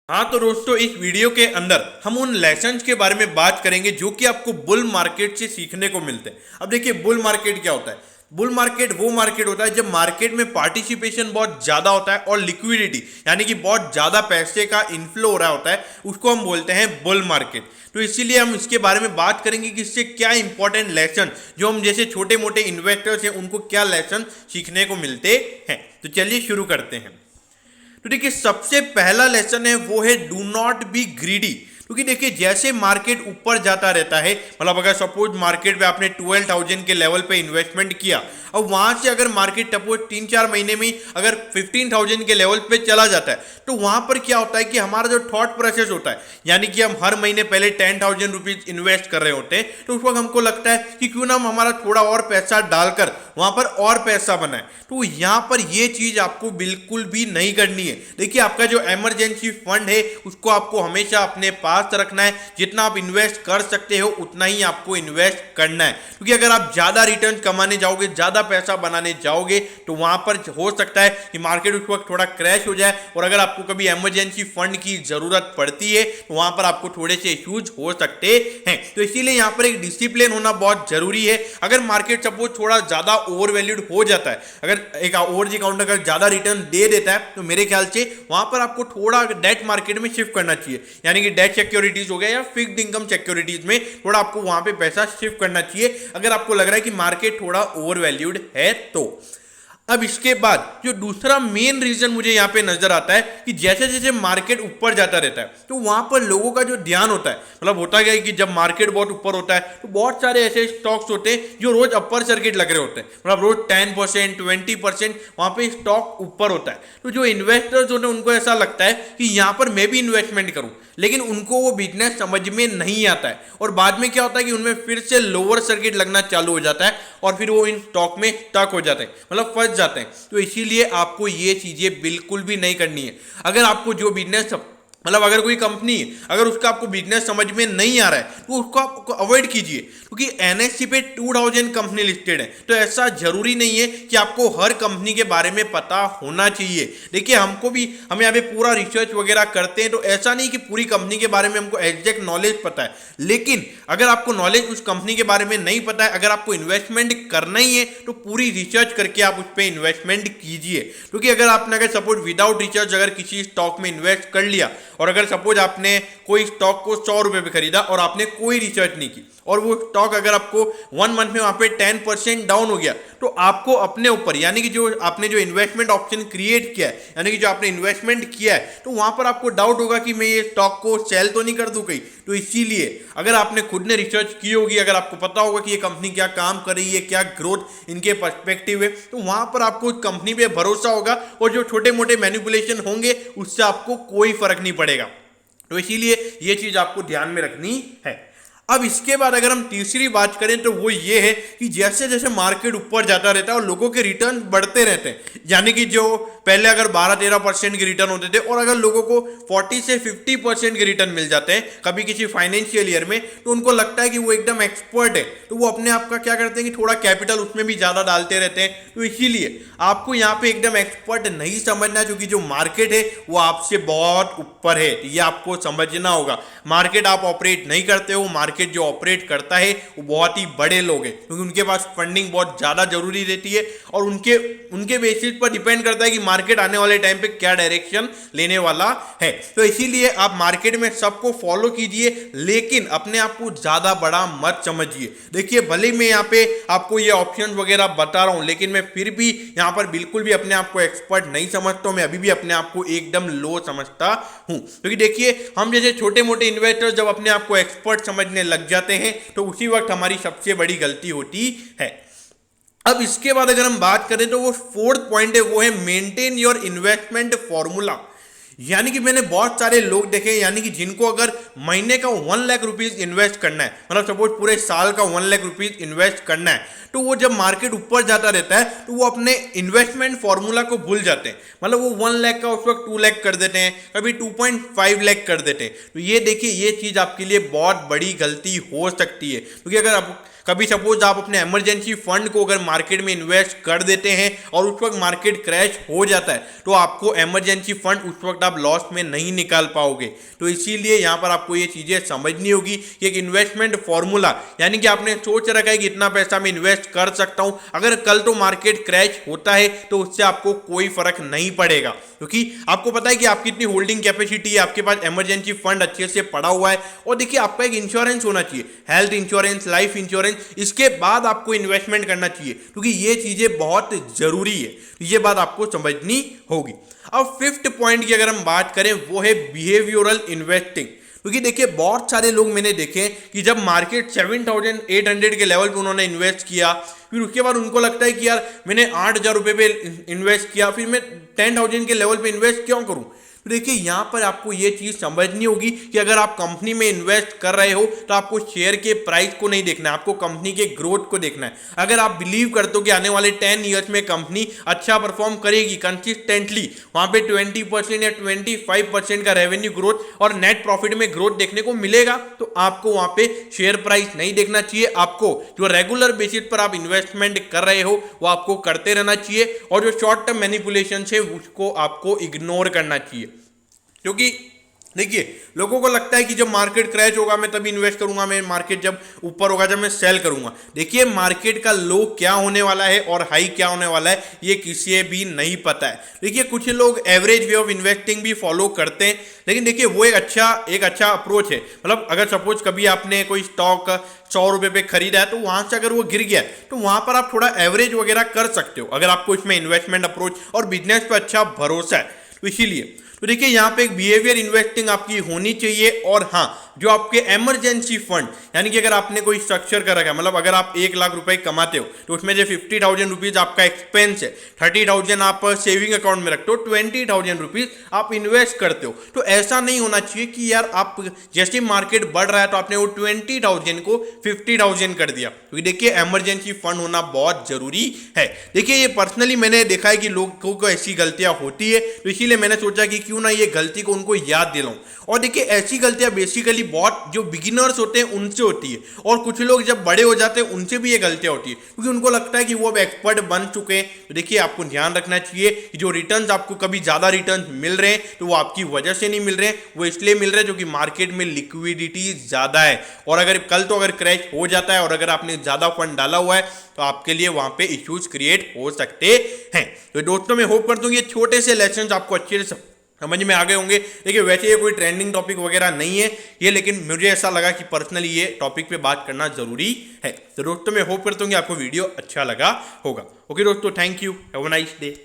हाँ तो दोस्तों, इस वीडियो के अंदर हम उन लेसन्स के बारे में बात करेंगे जो कि आपको बुल मार्केट से सीखने को मिलते हैं। अब देखिए, बुल मार्केट क्या होता है। बुल मार्केट वो मार्केट होता है जब मार्केट में पार्टिसिपेशन बहुत ज़्यादा होता है और लिक्विडिटी यानी कि बहुत ज़्यादा पैसे का इन्फ्लो हो रहा होता है, उसको हम बोलते हैं बुल मार्केट। तो इसीलिए हम इसके बारे में बात करेंगे कि इससे क्या इंपॉर्टेंट लेसन, जो हम जैसे छोटे मोटे इन्वेस्टर्स हैं उनको क्या लेसन सीखने को मिलते हैं। तो चलिए शुरू करते हैं। तो देखिए, सबसे पहला लेसन है वो है डू नॉट बी ग्रीडी। क्योंकि देखिए, जैसे मार्केट ऊपर जाता रहता है, मतलब अगर सपोज मार्केट पे आपने 12,000 के लेवल पे इन्वेस्टमेंट किया, अब वहां से अगर मार्केट सपोज 3-4 महीने में अगर 15,000 के लेवल पे चला जाता है, तो वहां पर क्या होता है कि हमारा जो थॉट प्रोसेस होता है, यानी कि हम हर महीने पहले 10,000 रुपीज इन्वेस्ट कर रहे होते हैं, तो उस वक्त हमको लगता है कि क्यों ना हम हमारा थोड़ा और पैसा डालकर वहां पर और पैसा बनाए। तो यहां पर ये चीज आपको बिल्कुल भी नहीं करनी है। देखिए, आपका जो इमरजेंसी फंड है उसको आपको हमेशा अपने पास रखना है। जितना आप इन्वेस्ट कर सकते हो उतना ही आपको इन्वेस्ट करना है, क्योंकि अगर आप ज्यादा रिटर्न कमाने जाओगे, ज्यादा पैसा बनाने जाओगे, तो वहां पर हो सकता है कि मार्केट उस वक्त थोड़ा क्रैश हो जाए, और अगर आपको कभी इमरजेंसी फंड की जरूरत पड़ती है तो वहां पर आपको थोड़े से इश्यूज हो सकते हैं। तो इसीलिए यहां पर एक डिसिप्लिन होना बहुत जरूरी है। अगर मार्केट सपोज थोड़ा ज्यादा ओवर वैल्यूड हो जाता है, अगर एक ओवरजी अकाउंट अगर ज्यादा रिटर्न दे देता है, तो मेरे ख्याल से वहां पर आपको थोड़ा डेट मार्केट में शिफ्ट करना चाहिए, यानी कि डेट सिक्योरिटीज हो गया या फिक्स्ड इनकम सिक्योरिटीज में थोड़ा आपको वहां पे पैसा शिफ्ट करना चाहिए, अगर आपको लग रहा है कि मार्केट थोड़ा ओवर वैल्यूड है तो। अब इसके बाद जो दूसरा मेन रीजन मुझे यहां पे नजर आता है कि जैसे जैसे मार्केट ऊपर जाता रहता है, तो वहां पर लोगों का जो ध्यान होता है, मतलब होता क्या है कि जब मार्केट बहुत ऊपर होता है तो बहुत सारे ऐसे स्टॉक्स होते हैं जो रोज अपर सर्किट लग रहे होते हैं, मतलब रोज 10% 20% वहां पे स्टॉक ऊपर होता है। तो जो इन्वेस्टर्स होते हैं उनको ऐसा लगता है कि यहां पर मैं भी इन्वेस्टमेंट करूं, लेकिन उनको वो बिजनेस समझ में नहीं आता है, और बाद में क्या होता है कि उनमें फिर से लोअर सर्किट लगना चालू हो जाता है और फिर वो इन स्टॉक में स्टक हो जाते हैं, मतलब फंस जाते हैं। तो इसीलिए आपको ये चीजें बिल्कुल भी नहीं करनी है। अगर आपको जो बिजनेस, मतलब अगर कोई कंपनी है, अगर उसका आपको बिजनेस समझ में नहीं आ रहा है तो उसको आप अवॉइड कीजिए, क्योंकि एनएससी पे 2000 कंपनी लिस्टेड है, तो ऐसा जरूरी नहीं है कि आपको हर कंपनी के बारे में पता होना चाहिए। देखिए, हम यहाँ पे पूरा रिसर्च वगैरह करते हैं, तो ऐसा नहीं कि पूरी कंपनी के बारे में हमको एग्जैक्ट नॉलेज पता है, लेकिन अगर आपको नॉलेज उस कंपनी के बारे में नहीं पता है, अगर आपको इन्वेस्टमेंट करना ही है तो पूरी रिसर्च करके आप उस पर इन्वेस्टमेंट कीजिए। क्योंकि अगर सपोज विदाउट रिसर्च अगर किसी स्टॉक में इन्वेस्ट कर लिया, और अगर सपोज आपने कोई स्टॉक को 100 रुपए पे खरीदा और आपने कोई रिसर्च नहीं की, और वो स्टॉक अगर आपको 1 मंथ में वहां पे 10% डाउन हो गया, तो आपको अपने ऊपर, यानी कि जो आपने जो इन्वेस्टमेंट ऑप्शन क्रिएट किया है, यानी कि जो आपने इन्वेस्टमेंट किया है, तो वहां पर आपको डाउट होगा कि मैं ये स्टॉक को सेल तो नहीं कर दूं कहीं। तो इसीलिए अगर आपने खुद ने रिसर्च की होगी, अगर आपको पता होगा कि ये कंपनी क्या काम कर रही है, क्या ग्रोथ इनके पर्सपेक्टिव है, तो वहां पर आपको कंपनी पे भरोसा होगा, और जो छोटे मोटे मैनिपुलेशन होंगे उससे आपको कोई फर्क नहीं पड़ेगा। तो इसीलिए ये चीज आपको ध्यान में रखनी है। अब इसके बाद अगर हम तीसरी बात करें तो वो ये है कि जैसे जैसे मार्केट ऊपर जाता रहता है और लोगों के रिटर्न बढ़ते रहते हैं, यानी कि जो पहले अगर 12-13% के रिटर्न होते थे, और अगर लोगों को 40 से 50% के रिटर्न मिल जाते हैं कभी किसी फाइनेंशियल ईयर में, तो उनको लगता है कि वो एकदम एक्सपर्ट है, तो वो अपने आप का क्या करते हैं कि थोड़ा कैपिटल उसमें भी ज्यादा डालते रहते हैं। तो इसीलिए आपको यहाँ पे एकदम एक्सपर्ट नहीं समझना, क्योंकि जो मार्केट है वो आपसे बहुत ऊपर है, ये आपको समझना होगा। मार्केट आप ऑपरेट नहीं करते हो, मार्केट जो ऑपरेट करता है वो बहुत ही बड़े लोग हैं, क्योंकि उनके पास फंडिंग बहुत ज्यादा जरूरी रहती है, और उनके बेसिस पर डिपेंड करता है कि मार्केट आने वाले टाइम पे क्या डायरेक्शन लेने वाला है। तो इसीलिए आप मार्केट में सबको फॉलो कीजिए, लेकिन अपने आप को ज्यादा बड़ा मत समझिए। देखिए, भले मैं यहाँ पे आपको ये ऑप्शन वगैरह बता रहा हूं, लेकिन मैं फिर भी यहाँ पर बिल्कुल भी अपने आप को एक्सपर्ट नहीं समझता हूं। मैं अभी भी अपने आप को एकदम लो समझता हूं, क्योंकि देखिए, हम जैसे छोटे मोटे इन्वेस्टर जब अपने आप को एक्सपर्ट समझने लग जाते हैं, तो उसी वक्त हमारी सबसे बड़ी गलती होती है। अब इसके बाद अगर हम बात करें तो वो फोर्थ पॉइंट है, वो है मेंटेन योर इन्वेस्टमेंट फॉर्मूला। यानी कि मैंने बहुत सारे लोग देखे, यानी कि जिनको अगर महीने का 1 लाख रुपीज इन्वेस्ट करना है, मतलब सपोज पूरे साल का 1 लाख रुपीज इन्वेस्ट करना है, तो वो जब मार्केट ऊपर जाता रहता है तो वो अपने इन्वेस्टमेंट फॉर्मूला को भूल जाते हैं। मतलब वो 1 लाख का उस वक्त 2 लाख कर देते हैं, कभी 2.5 लाख कर देते हैं। तो ये देखिए, ये चीज आपके लिए बहुत बड़ी गलती हो सकती है, क्योंकि अगर आप कभी सपोज आप अपने इमरजेंसी फंड को अगर मार्केट में इन्वेस्ट कर देते हैं और उस वक्त मार्केट क्रैश हो जाता है तो आपको इमरजेंसी फंड उस वक्त आप लॉस में नहीं निकाल पाओगे। तो इसीलिए यहाँ पर आपको ये चीज़ें समझनी होगी कि एक इन्वेस्टमेंट फॉर्मूला, यानी कि आपने सोच रखा है कि इतना पैसा मैं इन्वेस्ट कर सकता हूँ, अगर कल तो मार्केट क्रैश होता है तो उससे आपको कोई फर्क नहीं पड़ेगा, क्योंकि आपको पता है कि आपकी इतनी होल्डिंग कैपेसिटी है, आपके पास इमरजेंसी फंड अच्छे से पड़ा हुआ है। और देखिए आपका एक इंश्योरेंस होना चाहिए, हेल्थ इंश्योरेंस, लाइफ इंश्योरेंस, इसके बाद आपको इन्वेस्टमेंट करना चाहिए, क्योंकि ये चीजें बहुत जरूरी है। ये बात आपको समझनी होगी। अब फिफ्थ पॉइंट की अगर हम बात करें वो है बिहेवियरल इन्वेस्टिंग। क्योंकि देखिए बहुत सारे लोग मैंने देखे कि जब मार्केट 7,800 के लेवल पे उन्होंने इन्वेस्ट किया, फिर उसके बाद उनको लगता है कि यार मैंने 8,000 रुपये पे इन्वेस्ट किया, फिर मैं 10,000 के लेवल पे इन्वेस्ट क्यों करूं। तो देखिए यहाँ पर आपको ये चीज़ समझनी होगी कि अगर आप कंपनी में इन्वेस्ट कर रहे हो तो आपको शेयर के प्राइस को नहीं देखना है, आपको कंपनी के ग्रोथ को देखना है। अगर आप बिलीव करते हो कि आने वाले 10 ईयर्स में कंपनी अच्छा परफॉर्म करेगी कंसिस्टेंटली, वहाँ पे 20% या 25% का रेवेन्यू ग्रोथ और नेट प्रॉफिट में ग्रोथ देखने को मिलेगा, तो आपको वहाँ पे शेयर प्राइस नहीं देखना चाहिए। आपको जो रेगुलर बेसिस पर आप इन्वेस्टमेंट कर रहे हो वो आपको करते रहना चाहिए, और जो शॉर्ट टर्म मैनिपुलेशन है उसको आपको इग्नोर करना चाहिए। क्योंकि देखिए लोगों को लगता है कि जब मार्केट क्रैश होगा मैं तभी इन्वेस्ट करूंगा, मैं मार्केट जब ऊपर होगा जब मैं सेल करूंगा। देखिए मार्केट का लो क्या होने वाला है और हाई क्या होने वाला है ये किसी भी नहीं पता है। देखिए कुछ लोग एवरेज वे ऑफ इन्वेस्टिंग भी फॉलो करते हैं, लेकिन देखिए वो एक अच्छा अप्रोच है। मतलब अगर सपोज कभी आपने कोई स्टॉक 100 रुपये पे खरीदा है तो वहां से अगर वो गिर गया तो वहां पर आप थोड़ा एवरेज वगैरह कर सकते हो, अगर आपको इसमें इन्वेस्टमेंट अप्रोच और बिजनेस पर अच्छा भरोसा है। तो इसीलिए तो देखिए यहाँ पे एक बिहेवियर इन्वेस्टिंग आपकी होनी चाहिए। और हाँ, जो आपके इमरजेंसी फंड, यानी कि अगर आपने कोई स्ट्रक्चर कर रखा है, मतलब अगर आप 1 लाख रुपए कमाते हो तो उसमें जो 50,000 रुपीज आपका एक्सपेंस है, 30,000 आप सेविंग अकाउंट में रखते हो, 20,000 रुपीज आप इन्वेस्ट करते हो। तो ऐसा नहीं होना चाहिए कि यार आप जैसे मार्केट बढ़ रहा है तो आपने वो 20,000 को 50,000 कर दिया, क्योंकि देखिए इमरजेंसी फंड होना बहुत जरूरी है। देखिए ये पर्सनली मैंने देखा है कि लोगों को ऐसी गलतियां होती है, तो इसीलिए मैंने सोचा कि क्यों ना ये गलती को उनको याद दिलाऊं। और देखिए ऐसी गलतियां बेसिकली बहुत जो बिगिनर्स होते हैं उनसे होती है, और कुछ लोग जब बड़े हो जाते हैं उनसे भी ये गलतियां होती है, क्योंकि उनको लगता है कि वो अब एक्सपर्ट बन चुके हैं। तो देखिए आपको ध्यान रखना चाहिए कि जो रिटर्न्स आपको कभी ज़्यादा रिटर्न्स मिल रहे हैं तो वो आपकी वजह से नहीं मिल रहे हैं, वो इसलिए मिल रहे हैं क्योंकि मार्केट में लिक्विडिटी ज़्यादा है। और अगर कल तो अगर क्रैश हो जाता है और अगर आपने ज़्यादा फंड डाला हुआ है तो आपके लिए वहाँ पे इश्यूज क्रिएट हो सकते हैं। तो दोस्तों मैं होप करता हूँ ये छोटे से लेसन आपको अच्छे से समझ में आ गए होंगे। देखिए वैसे ये कोई ट्रेंडिंग टॉपिक वगैरह नहीं है ये, लेकिन मुझे ऐसा लगा कि पर्सनली ये टॉपिक पे बात करना जरूरी है। तो दोस्तों मैं होप करता हूँ कि आपको वीडियो अच्छा लगा होगा। ओके दोस्तों, thank you, have a nice day.